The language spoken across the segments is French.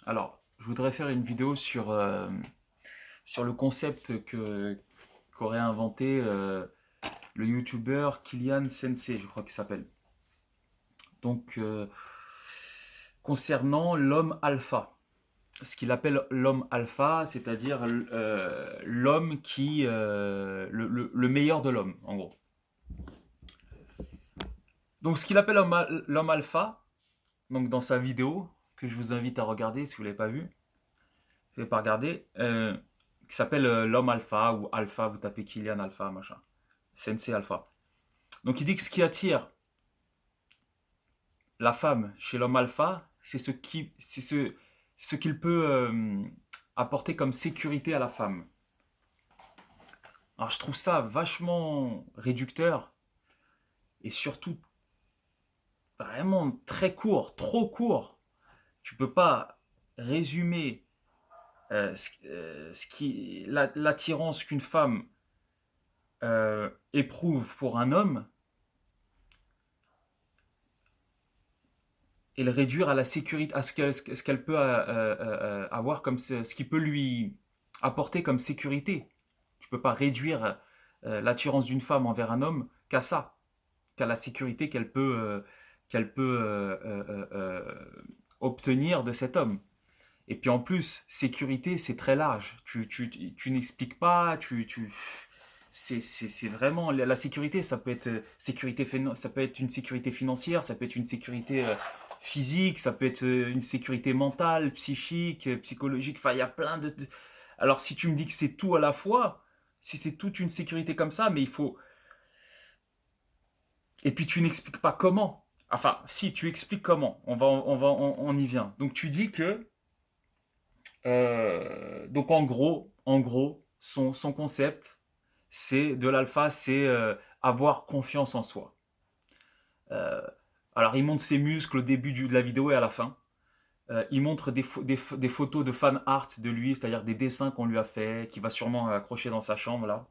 Alors, je voudrais faire une vidéo sur le concept qu'aurait inventé le youtubeur Kylian Sensei, je crois qu'il s'appelle. Donc, concernant l'homme alpha. Ce qu'il appelle l'homme alpha, c'est-à-dire l'homme le meilleur de l'homme, en gros. Donc, ce qu'il appelle l'homme alpha, donc dans sa vidéo, que je vous invite à regarder si vous ne l'avez pas vu, vous n'avez pas regardé, qui s'appelle l'homme alpha ou alpha, vous tapez Kylian alpha, machin. Sensei alpha. Donc il dit que ce qui attire la femme chez l'homme alpha, ce qu'il peut apporter comme sécurité à la femme. Alors je trouve ça vachement réducteur et surtout vraiment très court, trop court. Tu peux pas résumer l'attirance qu'une femme éprouve pour un homme et le réduire à la sécurité, à ce qu'elle peut avoir comme ce qui peut lui apporter comme sécurité. Tu peux pas réduire l'attirance d'une femme envers un homme qu'à ça, qu'à la sécurité qu'elle peut obtenir de cet homme. Et puis en plus, sécurité, c'est très large. Tu n'expliques pas, c'est vraiment la sécurité. Ça peut être ça peut être une sécurité financière, ça peut être une sécurité physique, ça peut être une sécurité mentale, psychique, psychologique. Enfin, il y a Alors, si tu me dis que c'est tout à la fois, si c'est toute une sécurité comme ça, mais il faut. Et puis tu n'expliques pas comment. Enfin, si tu expliques comment, on y vient. Donc tu dis que donc en gros, son concept, c'est de l'alpha, c'est avoir confiance en soi. Euh, alors il montre ses muscles au début de la vidéo et à la fin. Il montre des photos de fan art de lui, c'est-à-dire des dessins qu'on lui a fait, qu'il va sûrement accrocher dans sa chambre là,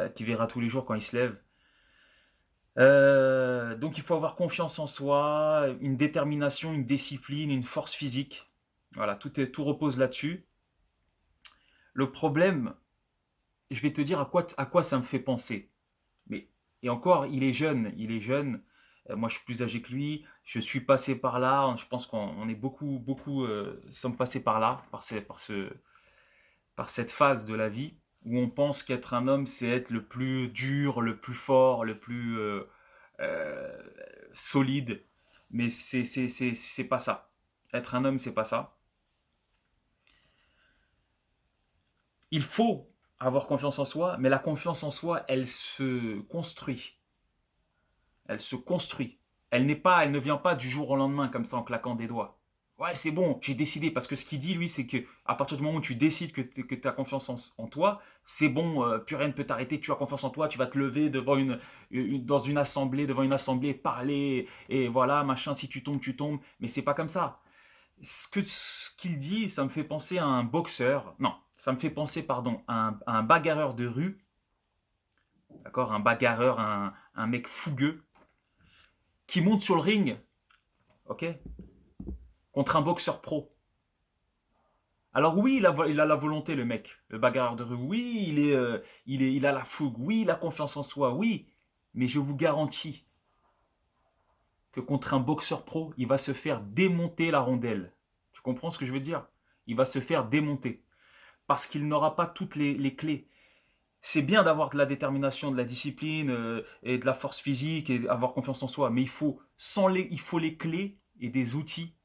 qu'il verra tous les jours quand il se lève. Donc il faut avoir confiance en soi, une détermination, une discipline, une force physique. Voilà, tout repose là-dessus. Le problème, je vais te dire à quoi ça me fait penser. Mais, et encore, il est jeune. Moi, je suis plus âgé que lui. Je suis passé par là. Je pense qu'on est beaucoup sommes passés par là, par cette phase de la vie où on pense qu'être un homme, c'est être le plus dur, le plus fort, le plus euh, solide. Mais c'est pas ça. Être un homme, c'est pas ça. Il faut avoir confiance en soi, mais la confiance en soi, elle se construit. Elle se construit. Elle ne vient pas du jour au lendemain comme ça en claquant des doigts. Ouais, c'est bon, j'ai décidé. Parce que ce qu'il dit, lui, c'est que à partir du moment où tu décides que tu as confiance en toi, c'est bon, plus rien ne peut t'arrêter. Tu as confiance en toi, tu vas te lever dans une assemblée, devant une assemblée, parler, et voilà, machin, si tu tombes, tu tombes. Mais c'est pas comme ça. Ce qu'il dit, ça me fait penser à un boxeur. Non, ça me fait penser, pardon, à un bagarreur de rue. D'accord. Un bagarreur, un mec fougueux qui monte sur le ring, ok, contre un boxeur pro. Alors oui, il a la volonté, le mec, le bagarreur de rue. Oui, il a la fougue. Oui, il a confiance en soi. Oui, mais je vous garantis que contre un boxeur pro, il va se faire démonter la rondelle. Tu comprends ce que je veux dire? Il va se faire démonter parce qu'il n'aura pas toutes les clés. C'est bien d'avoir de la détermination, de la discipline et de la force physique et avoir confiance en soi, mais il faut les clés et des outils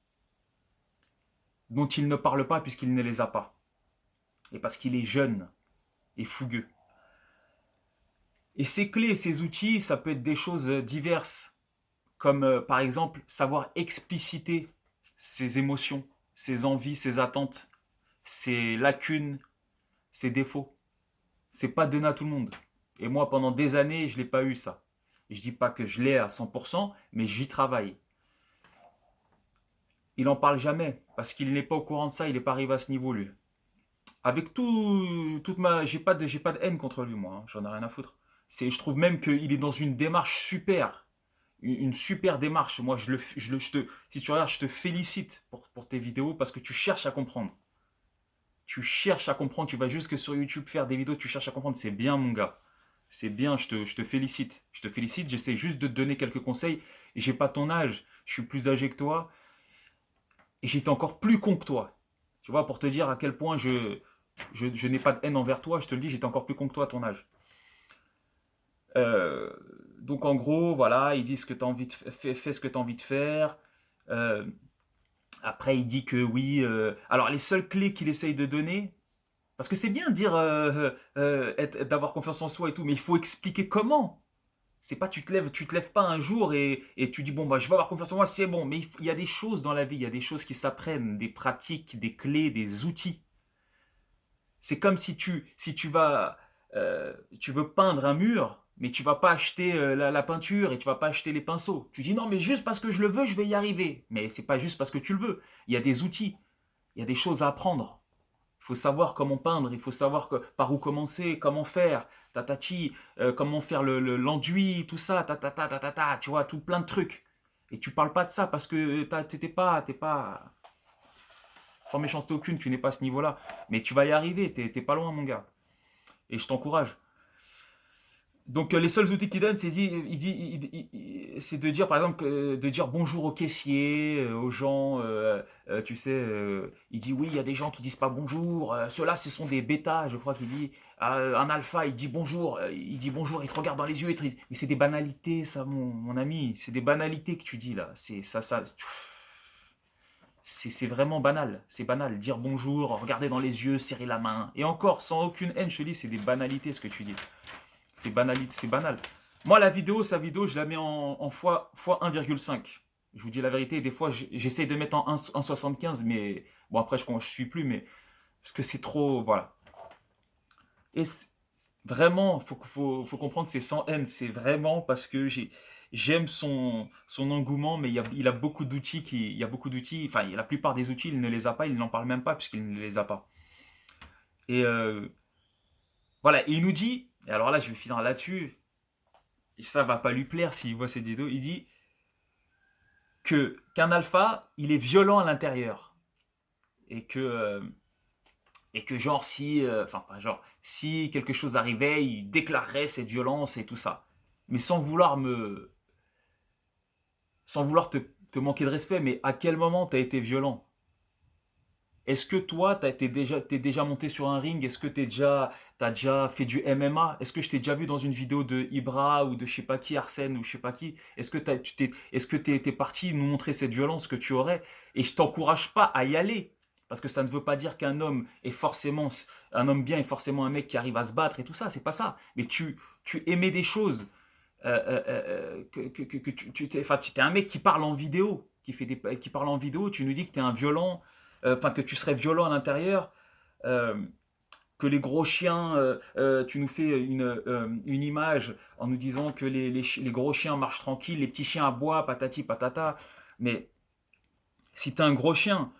dont il ne parle pas puisqu'il ne les a pas. Et parce qu'il est jeune et fougueux. Et ces clés et ces outils, ça peut être des choses diverses, comme par exemple savoir expliciter ses émotions, ses envies, ses attentes, ses lacunes, ses défauts. C'est pas donné à tout le monde. Et moi, pendant des années, je l'ai pas eu ça. Et je dis pas que je l'ai à 100%, mais j'y travaille. Il en parle jamais parce qu'il n'est pas au courant de ça. Il n'est pas arrivé à ce niveau lui. Avec toute ma, j'ai pas de haine contre lui moi. Hein, j'en ai rien à foutre. Je trouve même qu'il est dans une démarche super. une super démarche. Moi, si tu regardes, je te félicite pour tes vidéos parce que tu cherches à comprendre. Tu cherches à comprendre, tu vas jusque sur YouTube faire des vidéos, tu cherches à comprendre. C'est bien, mon gars. C'est bien, je te félicite. Je te félicite, j'essaie juste de te donner quelques conseils. Et j'ai pas ton âge, je suis plus âgé que toi. Et j'étais encore plus con que toi. Tu vois, pour te dire à quel point je n'ai pas de haine envers toi, je te le dis, j'étais encore plus con que toi à ton âge. Euh, donc en gros, voilà, il dit ce que tu as envie de fais ce que tu as envie de faire. Euh, Après, il dit que oui. Alors les seules clés qu'il essaye de donner, parce que c'est bien de dire d'avoir confiance en soi et tout, mais il faut expliquer comment. C'est pas tu te lèves pas un jour et tu dis bon bah je vais avoir confiance en moi, c'est bon. Mais il y a des choses dans la vie, il y a des choses qui s'apprennent, des pratiques, des clés, des outils. C'est comme si tu vas, tu veux peindre un mur, mais tu vas pas acheter la peinture et tu vas pas acheter les pinceaux. Tu dis non, mais juste parce que je le veux, je vais y arriver. Mais c'est pas juste parce que tu le veux. Il y a des outils, il y a des choses à apprendre. Il faut savoir comment peindre, il faut savoir par où commencer, comment faire, tatati, comment faire l'enduit, tout ça, tu vois, tout plein de trucs. Et tu parles pas de ça parce que t'es pas, sans méchanceté aucune, tu n'es pas à ce niveau-là. Mais tu vas y arriver, t'es pas loin, mon gars. Et je t'encourage. Donc les seuls outils qu'il donne, c'est de dire par exemple de dire bonjour aux caissiers, aux gens, tu sais, il dit oui, il y a des gens qui disent pas bonjour, ceux-là ce sont des bêtas, je crois qu'il dit. Un alpha, il dit bonjour, il te regarde dans les yeux, mais c'est des banalités, ça, mon ami, c'est des banalités que tu dis là, c'est vraiment banal, c'est banal, dire bonjour, regarder dans les yeux, serrer la main, et encore sans aucune haine, je te dis, c'est des banalités ce que tu dis. C'est banal. Moi, sa vidéo, je la mets en fois 1,5. Je vous dis la vérité, des fois, j'essaye de mettre en 1,75, mais bon, après, je suis plus, mais parce que c'est trop. Voilà. Et vraiment, faut comprendre, c'est sans haine. C'est vraiment parce que j'aime son engouement, mais il a beaucoup d'outils il y a beaucoup d'outils. Enfin, la plupart des outils, il ne les a pas, il n'en parle même pas puisqu'il ne les a pas. Et voilà, et il nous dit, et alors là, je vais finir là-dessus, et ça va pas lui plaire s'il voit cette vidéo, il dit qu'un alpha, il est violent à l'intérieur. Et et que genre si, enfin pas genre, si quelque chose arrivait, il déclarerait cette violence et tout ça. Mais sans vouloir te manquer de respect, mais à quel moment t'as été violent? Est-ce que toi, t'es déjà monté sur un ring? Est-ce que t'as déjà fait du MMA? Est-ce que je t'ai déjà vu dans une vidéo de Ibra ou de je sais pas qui, Arsène ou je sais pas qui? Est-ce que t'es parti nous montrer cette violence que tu aurais? Et je t'encourage pas à y aller. Parce que ça ne veut pas dire qu'un homme est forcément, un homme bien est forcément un mec qui arrive à se battre et tout ça, c'est pas ça. Mais tu aimais des choses, enfin, tu es un mec qui parle en vidéo, qui parle en vidéo, tu nous dis que tu es un violent, enfin que tu serais violent à l'intérieur, euh, que les gros chiens, tu nous fais une image en nous disant que les gros chiens marchent tranquilles, les petits chiens aboient, patati patata. Mais si tu es un gros chien,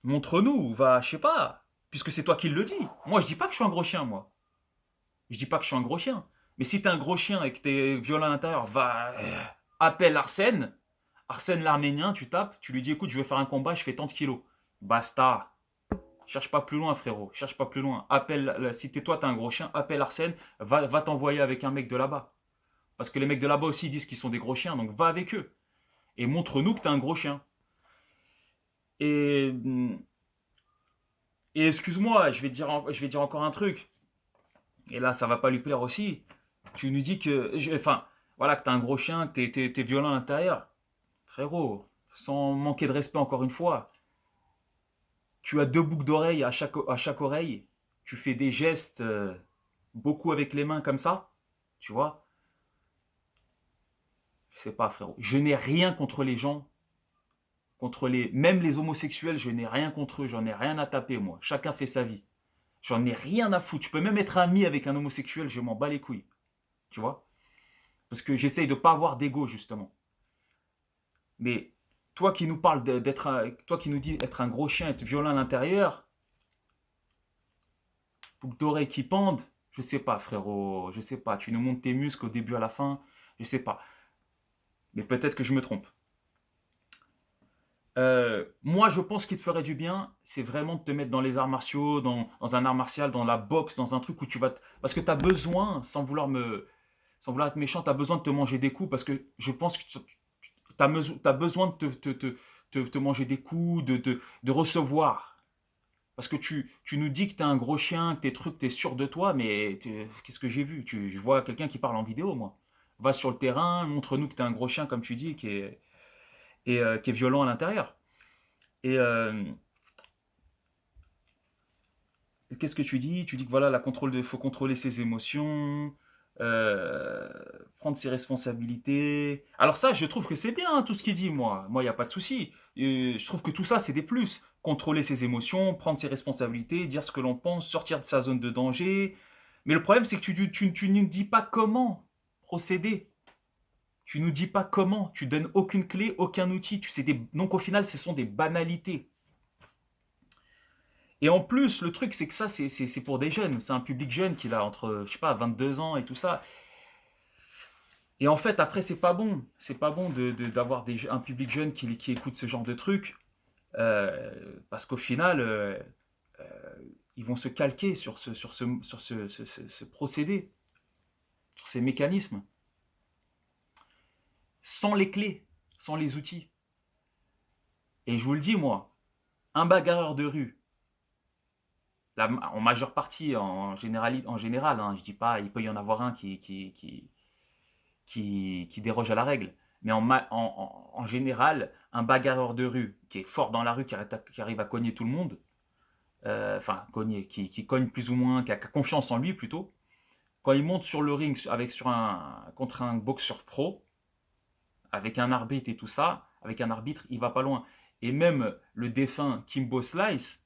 montre-nous, va, je sais pas, puisque c'est toi qui le dis. Moi, je dis pas que je suis un gros chien, moi. Je dis pas que je suis un gros chien. Mais si t'es un gros chien et que t'es violent à l'intérieur, va, appelle Arsène. Arsène l'Arménien, tu tapes, tu lui dis écoute, je vais faire un combat, je fais tant de kilos. Basta. Cherche pas plus loin, frérot. Cherche pas plus loin. Si toi, t'es un gros chien, appelle Arsène, va t'envoyer avec un mec de là-bas. Parce que les mecs de là-bas aussi disent qu'ils sont des gros chiens, donc va avec eux. Et montre-nous que t'es un gros chien. Et, et excuse-moi, je vais dire encore un truc. Et là, ça va pas lui plaire aussi. Tu nous dis enfin, voilà, que t'es un gros chien, que t'es violent à l'intérieur. Frérot, sans manquer de respect encore une fois, tu as deux boucles d'oreilles à chaque oreille. Tu fais des gestes beaucoup avec les mains comme ça. Tu vois. Je sais pas, frérot. Je n'ai rien contre les gens. Même les homosexuels, je n'ai rien contre eux. J'en ai rien à taper, moi. Chacun fait sa vie. J'en ai rien à foutre. Je peux même être ami avec un homosexuel, je m'en bats les couilles. Tu vois. Parce que j'essaye de pas avoir d'ego, justement. Mais toi qui nous parles toi qui nous dis être un gros chien, être violent à l'intérieur, boucle d'oreilles qui pendent, je sais pas, frérot, je sais pas. Tu nous montres tes muscles au début à la fin, je sais pas. Mais peut-être que je me trompe. Moi, je pense qu'il te ferait du bien, c'est vraiment de te mettre dans les arts martiaux, dans un art martial, dans la boxe, dans un truc où tu vas... Parce que tu as besoin, sans vouloir être méchant, tu as besoin de te manger des coups, parce que je pense que tu as besoin de te manger des coups, de recevoir. Parce que tu nous dis que tu es un gros chien, que tes trucs, tu es sûr de toi, mais qu'est-ce que j'ai vu? Je vois quelqu'un qui parle en vidéo, moi. Va sur le terrain, montre-nous que tu es un gros chien, comme tu dis, qui est violent à l'intérieur. Et qu'est-ce que tu dis? Tu dis que voilà, faut contrôler ses émotions, euh, prendre ses responsabilités. Alors ça, je trouve que c'est bien tout ce qu'il dit, moi. Moi, il n'y a pas de souci. Je trouve que tout ça, c'est des plus. Contrôler ses émotions, prendre ses responsabilités, dire ce que l'on pense, sortir de sa zone de danger. Mais le problème, c'est que tu ne dis pas comment procéder. Tu nous dis pas comment. Tu donnes aucune clé, aucun outil. Donc au final, ce sont des banalités. Et en plus, le truc, c'est que ça, c'est pour des jeunes. C'est un public jeune qui a entre, je sais pas, 22 ans et tout ça. Et en fait, après, c'est pas bon. C'est pas bon d'avoir un public jeune qui écoute ce genre de trucs. Parce qu'au final, ils vont se calquer sur ce procédé, sur ces mécanismes, sans les clés, sans les outils. Et je vous le dis, moi, un bagarreur de rue, en majeure partie, en général, hein, je dis pas, il peut y en avoir un qui déroge à la règle. Mais en général, un bagarreur de rue qui est fort dans la rue, qui arrive à cogner tout le monde, enfin, cogner, qui cogne plus ou moins, qui a confiance en lui plutôt, quand il monte sur le ring contre un boxeur pro, avec un arbitre et tout ça, avec un arbitre, il va pas loin. Et même le défunt Kimbo Slice,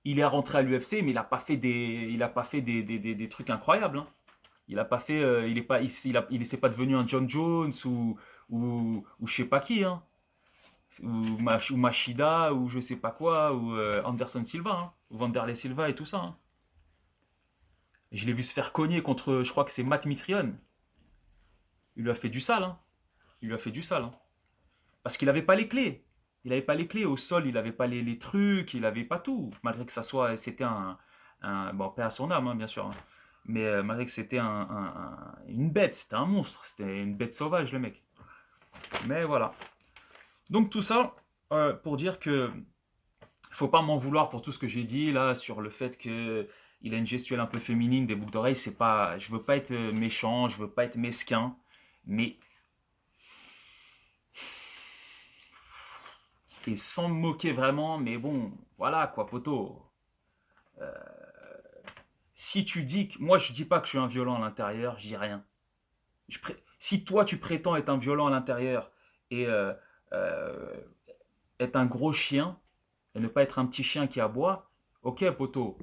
il est rentré à l'UFC, mais il a pas fait des trucs incroyables, hein. Il a pas fait, il s'est pas devenu un John Jones ou je sais pas qui, hein. Ou Machida ou je sais pas quoi ou Anderson Silva, hein, ou Vanderlei Silva et tout ça, hein. Et je l'ai vu se faire cogner contre, je crois que c'est Matt Mitrione. Il lui a fait du sale, hein. Il lui a fait du sale, hein. Parce qu'il avait pas les clés. Il avait pas les clés au sol, il avait pas les trucs, il avait pas tout. Malgré que c'était bon, paix à son âme, hein, bien sûr, hein. Mais malgré que c'était une bête, c'était un monstre, c'était une bête sauvage, le mec. Mais voilà. Donc tout ça pour dire que faut pas m'en vouloir pour tout ce que j'ai dit là sur le fait que il a une gestuelle un peu féminine, des boucles d'oreilles. C'est pas, je veux pas être méchant, je veux pas être mesquin, mais et sans me moquer vraiment, mais bon, voilà quoi, poto. Si tu dis que moi je dis pas que je suis un violent à l'intérieur, je dis rien. Si toi tu prétends être un violent à l'intérieur et euh, être un gros chien et ne pas être un petit chien qui aboie, ok poto.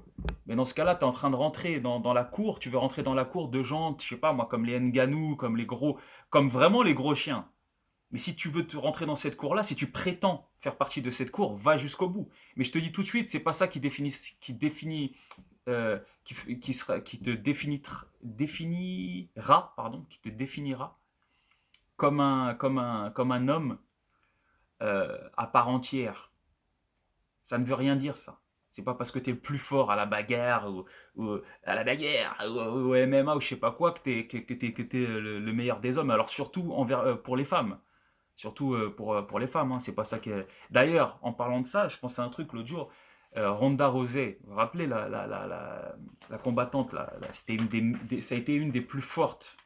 Mais dans ce cas-là, tu es en train de rentrer dans la cour, tu veux rentrer dans la cour de gens, je sais pas moi, comme les Nganou, comme les gros, comme vraiment les gros chiens. Mais si tu veux te rentrer dans cette cour-là, si tu prétends faire partie de cette cour, va jusqu'au bout. Mais je te dis tout de suite, c'est pas ça qui te définira comme un homme à part entière. Ça ne veut rien dire ça. C'est pas parce que t'es le plus fort à la bagarre ou au MMA ou je sais pas quoi que t'es le meilleur des hommes. Alors surtout pour les femmes. Surtout pour les femmes, hein. C'est pas ça que. D'ailleurs, en parlant de ça, je pensais à un truc l'autre jour. Ronda Rousey, vous vous rappelez la combattante là, c'était ça a été une des plus fortes,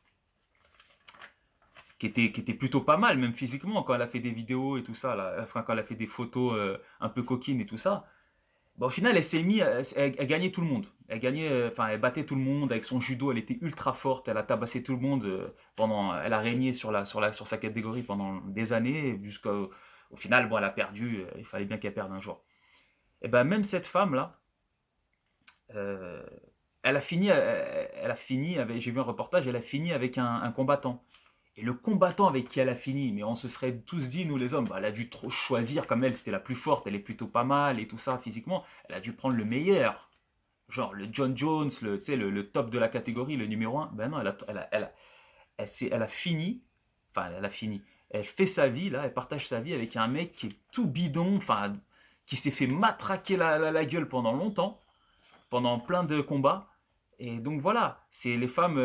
qui était plutôt pas mal, même physiquement, quand elle a fait des vidéos et tout ça, là, enfin, quand elle a fait des photos un peu coquines et tout ça. Bah, au final, elle gagnait tout le monde. Elle gagnait, enfin, elle battait tout le monde avec son judo. Elle était ultra forte. Elle a tabassé tout le monde elle a régné sur sa catégorie pendant des années jusqu'au au final. Bon, elle a perdu. Il fallait bien qu'elle perde un jour. Et ben même cette femme là, euh, j'ai vu un reportage. Elle a fini avec un combattant. Et le combattant avec qui elle a fini, mais on se serait tous dit, nous les hommes, bah, elle a dû trop choisir, comme elle, c'était la plus forte, elle est plutôt pas mal et tout ça physiquement, elle a dû prendre le meilleur. Genre le John Jones, tu sais, le top de la catégorie, le numéro un. Ben non, elle a fini. enfin, elle a fini. Elle fait sa vie, là, elle partage sa vie avec un mec qui est tout bidon, enfin, qui s'est fait matraquer la gueule pendant longtemps, pendant plein de combats. Et donc voilà, c'est les femmes,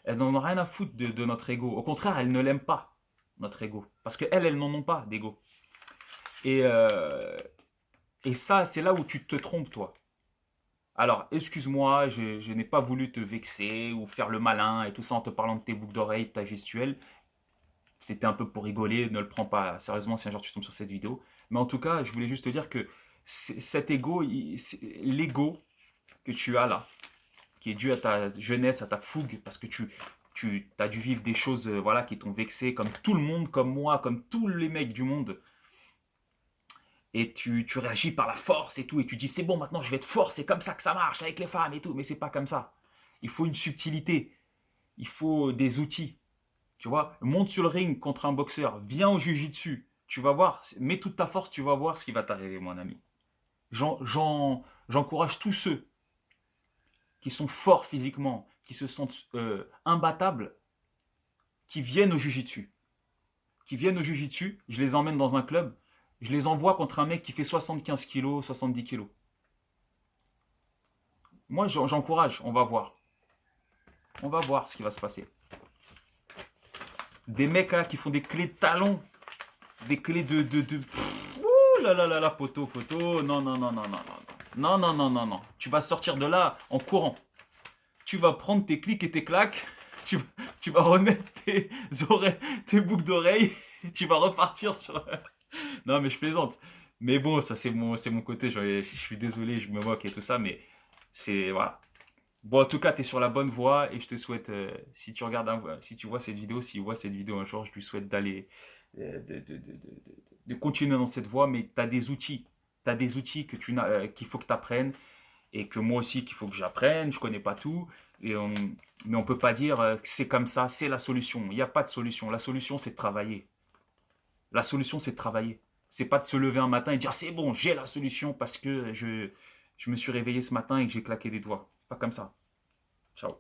elles n'en ont rien à foutre de notre ego. Au contraire, elles ne l'aiment pas, notre ego. Parce qu'elles, elles n'en ont pas d'ego. Et, euh, et ça, c'est là où tu te trompes, toi. Alors, excuse-moi, je n'ai pas voulu te vexer ou faire le malin et tout ça en te parlant de tes boucles d'oreilles, de ta gestuelle. C'était un peu pour rigoler, ne le prends pas sérieusement si un jour tu tombes sur cette vidéo. Mais en tout cas, je voulais juste te dire que cet ego, l'ego que tu as là, qui est dû à ta jeunesse, à ta fougue, parce que tu as dû vivre des choses voilà, qui t'ont vexé, comme tout le monde, comme moi, comme tous les mecs du monde. Et tu réagis par la force et tout, et tu dis c'est bon, maintenant je vais être fort, c'est comme ça que ça marche avec les femmes et tout, mais c'est pas comme ça. Il faut une subtilité, il faut des outils. Tu vois, monte sur le ring contre un boxeur, viens au jiu-jitsu, tu vas voir, mets toute ta force, tu vas voir ce qui va t'arriver, mon ami. J'encourage tous ceux qui sont forts physiquement, qui se sentent imbattables, qui viennent au jiu-jitsu. Qui viennent au jiu-jitsu, je les emmène dans un club, je les envoie contre un mec qui fait 75 kilos, 70 kilos. Moi, j'encourage, on va voir. On va voir ce qui va se passer. Des mecs là qui font des clés de talon, des clés ouh là là là là, poteau, poteau, non, non, non, non, non, non. Non, non, non, non, non. Tu vas sortir de là en courant. Tu vas prendre tes clics et tes claques. Tu, tu vas remettre tes boucles d'oreilles. Tu vas repartir sur... Non, mais je plaisante. Mais bon, ça, c'est mon côté. Je suis désolé, je me moque et tout ça. Mais c'est... Voilà. Bon, en tout cas, tu es sur la bonne voie. Et je te souhaite, si tu regardes, si tu vois cette vidéo, s'il voit cette vidéo un jour, je lui souhaite d'aller... de continuer dans cette voie. Mais tu as des outils. Tu as des outils qu'il faut que tu apprennes et que moi aussi qu'il faut que j'apprenne, je connais pas tout, mais on peut pas dire que c'est comme ça, c'est la solution. Il n'y a pas de solution. La solution, c'est de travailler. La solution, c'est de travailler. C'est pas de se lever un matin et dire c'est bon, j'ai la solution parce que je me suis réveillé ce matin et que j'ai claqué des doigts. Pas comme ça. Ciao.